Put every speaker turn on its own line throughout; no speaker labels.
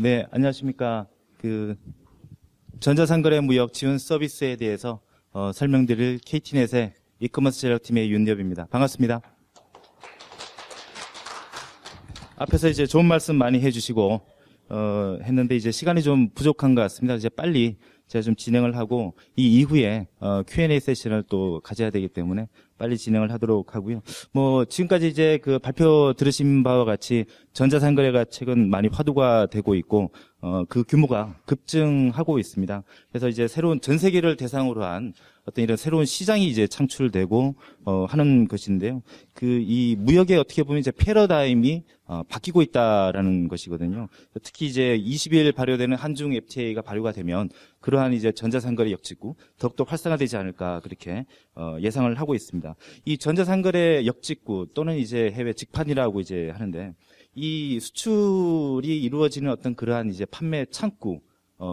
네, 안녕하십니까. 전자상거래 무역 지원 서비스에 대해서 설명드릴 KT넷의 이커머스 전략팀의 윤엽입니다. 반갑습니다. 앞에서 이제 좋은 말씀 많이 해주시고 했는데 이제 시간이 좀 부족한 것 같습니다. 이제 빨리 제가 좀 진행을 하고 이 이후에 Q&A 세션을 또 가져야 되기 때문에 빨리 진행을 하도록 하고요. 뭐 지금까지 이제 그 발표 들으신 바와 같이 전자상거래가 최근 많이 화두가 되고 있고 그 규모가 급증하고 있습니다. 그래서 이제 새로운 전 세계를 대상으로 한 어떤 이런 새로운 시장이 이제 창출되고 하는 것인데요. 이 무역의 어떻게 보면 이제 패러다임이 바뀌고 있다라는 것이거든요. 특히 이제 20일 발효되는 한중 FTA가 발효가 되면 그러한 이제 전자상거래 역직구 더욱더 활성화되지 않을까 그렇게 예상을 하고 있습니다. 이 전자상거래 역직구 또는 이제 해외 직판이라고 이제 하는데 이 수출이 이루어지는 어떤 그러한 이제 판매 창구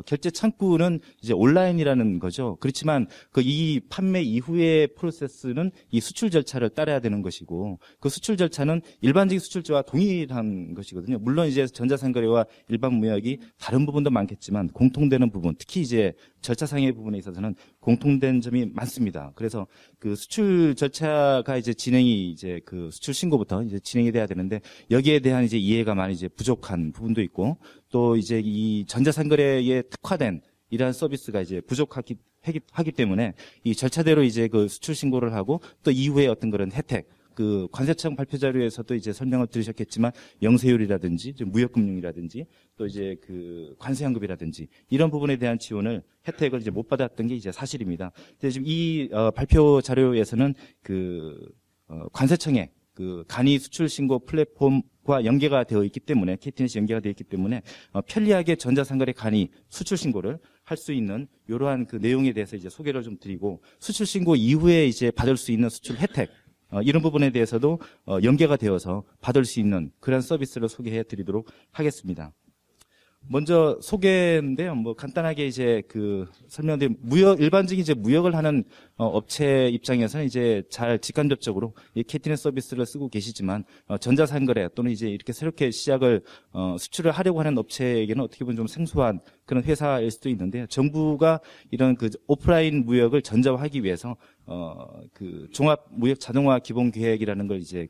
결제 창구는 이제 온라인이라는 거죠. 그렇지만 이 판매 이후의 프로세스는 이 수출 절차를 따라야 되는 것이고 그 수출 절차는 일반적인 수출자와 동일한 것이거든요. 물론 이제 전자상거래와 일반 무역이 다른 부분도 많겠지만 공통되는 부분, 특히 이제 절차상의 부분에 있어서는 공통된 점이 많습니다. 그래서 그 수출 절차가 이제 진행이 이제 그 수출 신고부터 이제 진행이 돼야 되는데 여기에 대한 이제 이해가 많이 이제 부족한 부분도 있고 또 이제 이 전자상거래에 특화된 이러한 서비스가 이제 부족하기 하기 때문에 이 절차대로 이제 그 수출 신고를 하고 또 이후에 어떤 그런 혜택 그 관세청 발표 자료에서도 이제 설명을 들으셨겠지만 영세율이라든지 무역금융이라든지 또 이제 그 관세환급이라든지 이런 부분에 대한 지원을 혜택을 이제 못 받았던 게 이제 사실입니다. 근데 지금 이 발표 자료에서는 관세청의 간이 수출 신고 플랫폼과 연계가 되어 있기 때문에 KT넷이 연계가 되어 있기 때문에 편리하게 전자상거래 간이 수출 신고를 할 수 있는 이러한 그 내용에 대해서 이제 소개를 좀 드리고 수출 신고 이후에 이제 받을 수 있는 수출 혜택 이런 부분에 대해서도 연계가 되어서 받을 수 있는 그런 서비스를 소개해 드리도록 하겠습니다. 먼저 소개인데요. 뭐 간단하게 이제 설명드린 일반적인 이제 무역을 하는 업체 입장에서는 이제 잘 직간접적으로 이 KT넷 서비스를 쓰고 계시지만 전자상거래 또는 이제 이렇게 새롭게 시작을 수출을 하려고 하는 업체에게는 어떻게 보면 좀 생소한 그런 회사일 수도 있는데요. 정부가 이런 오프라인 무역을 전자화하기 위해서 종합 무역 자동화 기본 계획이라는 걸 이제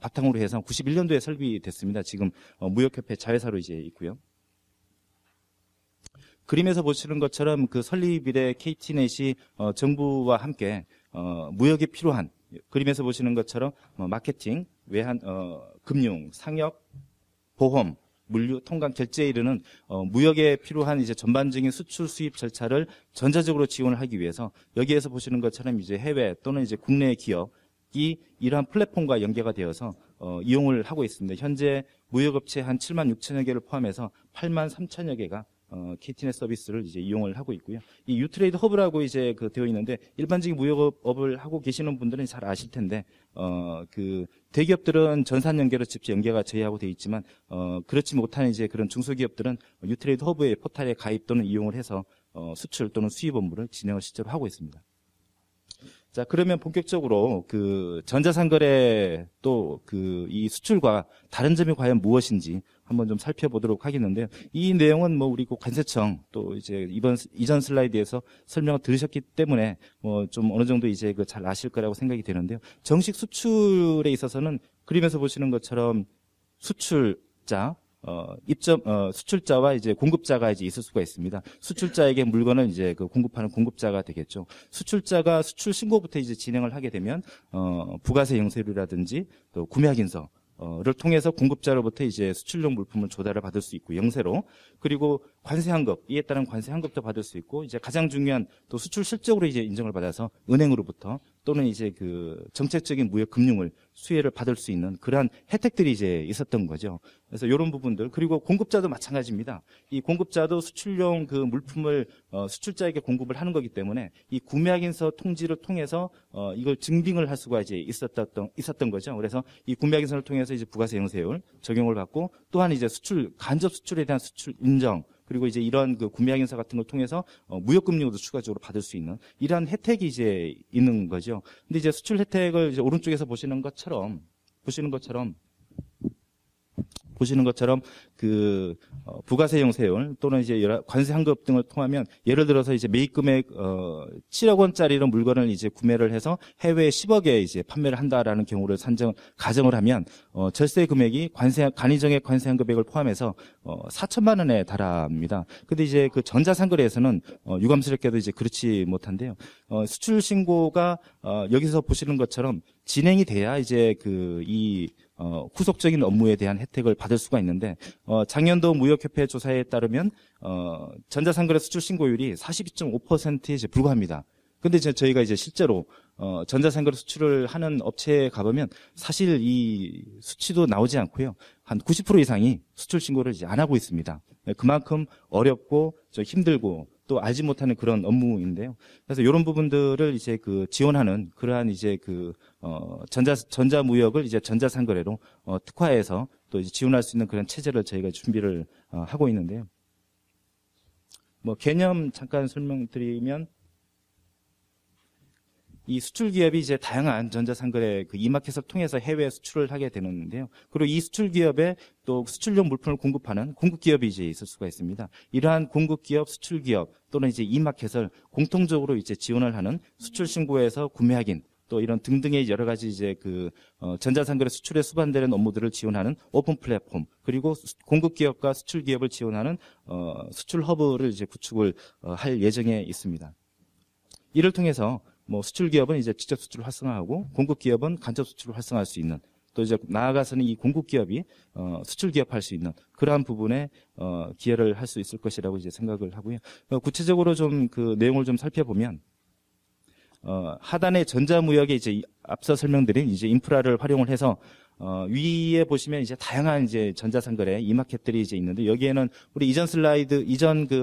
바탕으로 해서 91년도에 설비됐습니다. 지금 무역협회 자회사로 이제 있고요. 그림에서 보시는 것처럼 설립 이래 KT넷이 정부와 함께 무역에 필요한 그림에서 보시는 것처럼 마케팅, 외환, 금융, 상역, 보험, 물류, 통관, 결제에 이르는 무역에 필요한 이제 전반적인 수출 수입 절차를 전자적으로 지원을 하기 위해서 여기에서 보시는 것처럼 이제 해외 또는 이제 국내 기업이 이러한 플랫폼과 연계가 되어서 이용을 하고 있습니다. 현재 무역업체 한 7만 6천여 개를 포함해서 8만 3천여 개가 KT넷 서비스를 이제 이용을 하고 있고요. 이 유트레이드 허브라고 이제 되어 있는데 일반적인 무역업을 하고 계시는 분들은 잘 아실 텐데 대기업들은 전산 연계로 직접 연계가 저희하고 되어 있지만 그렇지 못한 이제 그런 중소기업들은 유트레이드 허브의 포탈에 가입 또는 이용을 해서 수출 또는 수입 업무를 진행을 실제로 하고 있습니다. 자, 그러면 본격적으로 전자상거래 또 이 수출과 다른 점이 과연 무엇인지 한번 좀 살펴보도록 하겠는데요. 이 내용은 뭐 우리 관세청 또 이제 이전 슬라이드에서 설명을 들으셨기 때문에 뭐 좀 어느 정도 이제 잘 아실 거라고 생각이 되는데요. 정식 수출에 있어서는 그림에서 보시는 것처럼 수출자 수출자와 이제 공급자가 이제 있을 수가 있습니다. 수출자에게 물건을 이제 공급하는 공급자가 되겠죠. 수출자가 수출 신고부터 이제 진행을 하게 되면, 부가세 영세료라든지 또 구매 확인서를 통해서 공급자로부터 이제 수출용 물품을 조달을 받을 수 있고, 영세로. 그리고 관세 환급, 이에 따른 관세 환급도 받을 수 있고, 이제 가장 중요한 또 수출 실적으로 이제 인정을 받아서 은행으로부터 또는 이제 정책적인 무역 금융을 수혜를 받을 수 있는 그러한 혜택들이 이제 있었던 거죠. 그래서 이런 부분들 그리고 공급자도 마찬가지입니다. 이 공급자도 수출용 물품을 수출자에게 공급을 하는 거기 때문에 이 구매 확인서 통지를 통해서 이걸 증빙을 할 수가 이제 있었던 거죠. 그래서 이 구매 확인서를 통해서 이제 부가세 영세율 적용을 받고 또한 이제 간접 수출에 대한 수출 인정 그리고 이제 이런 구매 확인서 같은 걸 통해서 무역금융도 추가적으로 받을 수 있는 이러한 혜택이 이제 있는 거죠. 근데 이제 수출 혜택을 이제 오른쪽에서 보시는 것처럼 보시는 것처럼 부가세 용세율 또는 이제 관세 환급 등을 통하면 예를 들어서 이제 매입 금액 7억 원짜리로 물건을 이제 구매를 해서 해외에 10억에 이제 판매를 한다라는 경우를 가정을 하면 절세 금액이 간이정액 관세 환급액을 포함해서 4천만 원에 달합니다. 근데 이제 그 전자상거래에서는 유감스럽게도 이제 그렇지 못한데요. 수출 신고가 여기서 보시는 것처럼 진행이 돼야 이제 후속적인 업무에 대한 혜택을 받을 수가 있는데, 작년도 무역협회 조사에 따르면, 전자상거래 수출 신고율이 42.5%에 이제 불과합니다. 근데 이제 저희가 이제 실제로, 전자상거래 수출을 하는 업체에 가보면 사실 이 수치도 나오지 않고요. 한 90% 이상이 수출 신고를 이제 안 하고 있습니다. 그만큼 어렵고 좀 힘들고 또 알지 못하는 그런 업무인데요. 그래서 이런 부분들을 이제 지원하는 그러한 이제 전자무역을 이제 전자상거래로 특화해서 또 이제 지원할 수 있는 그런 체제를 저희가 준비를 하고 있는데요. 개념 잠깐 설명드리면, 이 수출 기업이 이제 다양한 전자상거래 이마켓을 통해서 해외 수출을 하게 되는데요. 그리고 이 수출 기업에 또 수출용 물품을 공급하는 공급 기업이 이제 있을 수가 있습니다. 이러한 공급 기업, 수출 기업 또는 이제 이마켓을 공통적으로 이제 지원을 하는 수출 신고에서 구매 확인 또 이런 등등의 여러 가지 이제 전자상거래 수출에 수반되는 업무들을 지원하는 오픈 플랫폼, 그리고 공급 기업과 수출 기업을 지원하는 수출 허브를 이제 구축을 할 예정에 있습니다. 이를 통해서 수출 기업은 이제 직접 수출을 활성화하고 공급 기업은 간접 수출을 활성화할 수 있는, 또 이제 나아가서는 이 공급 기업이 수출 기업할 수 있는 그러한 부분에 기여를 할 수 있을 것이라고 이제 생각을 하고요. 구체적으로 좀 내용을 좀 살펴보면, 하단의 전자무역에 이제 앞서 설명드린 이제 인프라를 활용을 해서 위에 보시면 이제 다양한 이제 전자상거래 이마켓들이 이제 있는데, 여기에는 우리 이전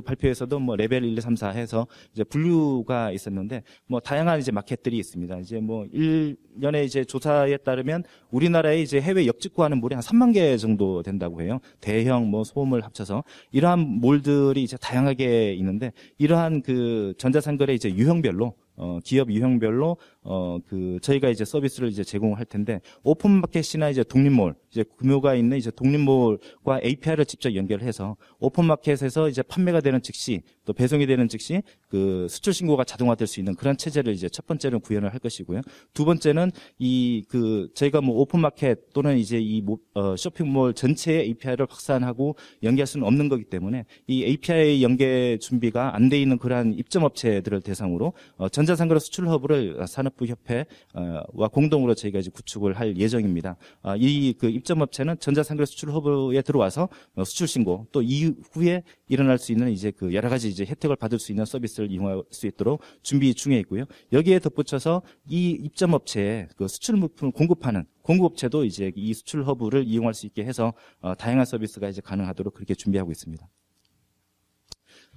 발표에서도 레벨 1, 2, 3, 4 해서 이제 분류가 있었는데, 다양한 이제 마켓들이 있습니다. 이제 1년에 이제 조사에 따르면 우리나라에 이제 해외 역직구하는 몰이 한 3만 개 정도 된다고 해요. 대형 소음을 합쳐서 이러한 몰들이 이제 다양하게 있는데, 이러한 전자상거래 이제 유형별로 기업 유형별로 저희가 이제 서비스를 이제 제공할 텐데, 오픈마켓이나 이제 독립몰, 이제 규모가 있는 이제 독립몰과 API를 직접 연결해서 오픈마켓에서 이제 판매가 되는 즉시 또 배송이 되는 즉시 수출 신고가 자동화될 수 있는 그런 체제를 이제 첫 번째는 구현을 할 것이고요. 두 번째는 저희가 오픈마켓 또는 이제 쇼핑몰 전체의 API를 확산하고 연계할 수는 없는 거기 때문에 이 API 연계 준비가 안 돼 있는 그러한 입점업체들을 대상으로 전자상거래 수출 허브를 산업부 협회와 공동으로 저희가 이제 구축을 할 예정입니다. 이 입점업체는 전자상거래 수출 허브에 들어와서 수출 신고 또 이후에 일어날 수 있는 이제 여러 가지 이제 혜택을 받을 수 있는 서비스를 이용할 수 있도록 준비 중에 있고요. 여기에 덧붙여서 이 입점업체에 수출 물품을 공급하는 공급업체도 이제 이 수출 허브를 이용할 수 있게 해서 다양한 서비스가 이제 가능하도록 그렇게 준비하고 있습니다.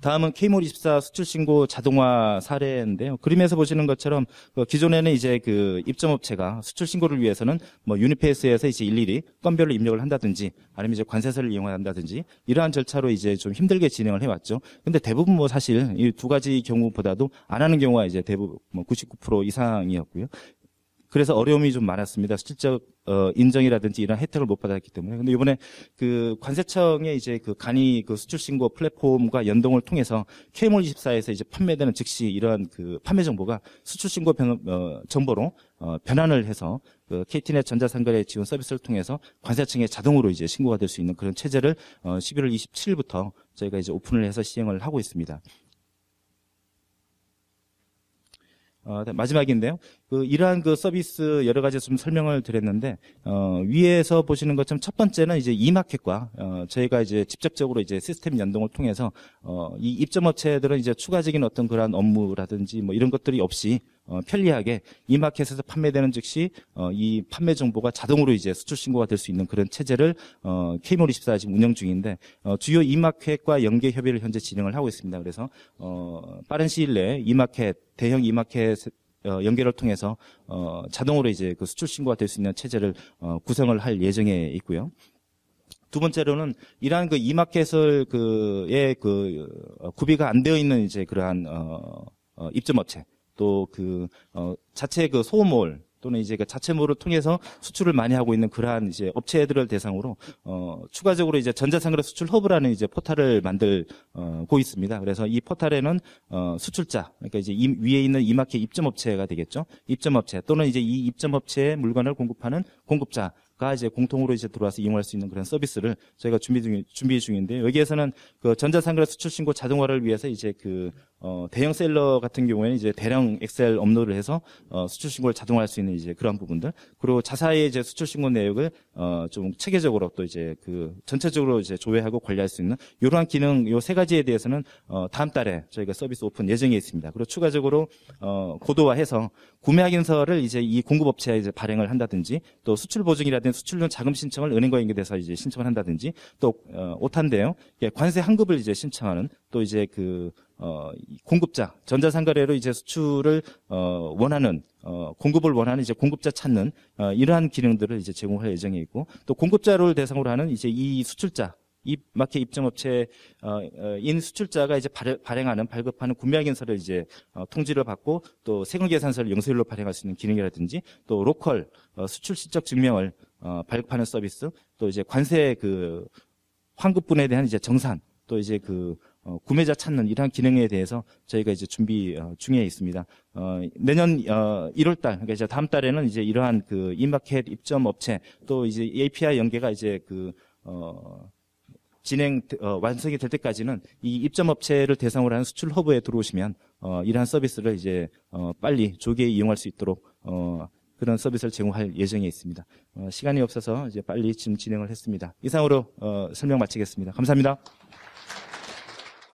다음은 K몰24 수출 신고 자동화 사례인데요. 그림에서 보시는 것처럼 기존에는 이제 입점업체가 수출 신고를 위해서는 유니페이스에서 이제 일일이 건별로 입력을 한다든지 아니면 이제 관세서를 이용한다든지 이러한 절차로 이제 좀 힘들게 진행을 해왔죠. 근데 대부분 사실 이 두 가지 경우보다도 안 하는 경우가 이제 대부분 99% 이상이었고요. 그래서 어려움이 좀 많았습니다. 실적 인정이라든지 이런 혜택을 못 받았기 때문에. 근데 이번에 관세청의 이제 간이 수출 신고 플랫폼과 연동을 통해서 K몰24에서 이제 판매되는 즉시 이러한 판매 정보가 수출 신고 정보로 변환을 해서 KT넷 전자상거래 지원 서비스를 통해서 관세청에 자동으로 이제 신고가 될 수 있는 그런 체제를 11월 27일부터 저희가 이제 오픈을 해서 시행을 하고 있습니다. 마지막인데요. 이러한 서비스 여러 가지 좀 설명을 드렸는데, 위에서 보시는 것처럼 첫 번째는 이제 이마켓과, 저희가 이제 직접적으로 이제 시스템 연동을 통해서, 이 입점업체들은 이제 추가적인 어떤 그러한 업무라든지 이런 것들이 없이, 편리하게 이마켓에서 판매되는 즉시, 이 판매 정보가 자동으로 이제 수출 신고가 될 수 있는 그런 체제를, K몰24 지금 운영 중인데, 주요 이마켓과 연계 협의를 현재 진행을 하고 있습니다. 그래서, 빠른 시일 내에 대형 이마켓 연계를 통해서 자동으로 이제 수출 신고가 될 수 있는 체제를 구성을 할 예정에 있고요. 두 번째로는 이러한 이마켓을 구비가 안 되어 있는 이제 그러한 입점업체 또 자체 소몰 또는 이제 그 자체모를 통해서 수출을 많이 하고 있는 그러한 이제 업체들을 대상으로 추가적으로 이제 전자상거래 수출 허브라는 이제 포털을 만들고 있습니다. 그래서 이 포털에는 수출자, 그러니까 이제 위에 있는 이마켓 입점업체가 되겠죠. 입점업체 또는 이제 이 입점업체에 물건을 공급하는 공급자가 이제 공통으로 이제 들어와서 이용할 수 있는 그런 서비스를 저희가 준비 중인데, 여기에서는 그 전자상거래 수출 신고 자동화를 위해서 이제 대형 셀러 같은 경우에는 이제 대량 엑셀 업로드를 해서 수출 신고를 자동화할 수 있는 이제 그런 부분들, 그리고 자사의 이제 수출 신고 내역을 좀 체계적으로 또 이제 전체적으로 이제 조회하고 관리할 수 있는 이러한 기능, 요 세 가지에 대해서는 다음 달에 저희가 서비스 오픈 예정에 있습니다. 그리고 추가적으로 고도화해서 구매 확인서를 이제 이 공급업체에 이제 발행을 한다든지, 또 수출 보증이라든지 수출용 자금 신청을 은행과 연계돼서 이제 신청을 한다든지, 또 오탄데요, 관세 환급을 이제 신청하는, 또 이제 공급자, 전자상거래로 이제 수출을 원하는 공급을 원하는 이제 공급자 찾는 이러한 기능들을 이제 제공할 예정에 있고, 또 공급자를 대상으로 하는 이제 이 수출자, 이 마켓 입점업체 인 수출자가 이제 발급하는 구매 확인서를 이제 통지를 받고, 또 세금 계산서를 영수일로 발행할 수 있는 기능이라든지, 또 로컬 수출 실적 증명을 발급하는 서비스, 또 이제 관세 환급분에 대한 이제 정산, 또 이제 구매자 찾는 이러한 기능에 대해서 저희가 이제 준비 중에 있습니다. 내년 1월 달, 그러니까 이제 다음 달에는 이제 이러한 이마켓 입점 업체, 또 이제 API 연계가 이제 완성이 될 때까지는 이 입점 업체를 대상으로 하는 수출 허브에 들어오시면 이러한 서비스를 이제 빨리 조기에 이용할 수 있도록 그런 서비스를 제공할 예정에 있습니다. 시간이 없어서 이제 빨리 지금 진행을 했습니다. 이상으로 설명 마치겠습니다. 감사합니다.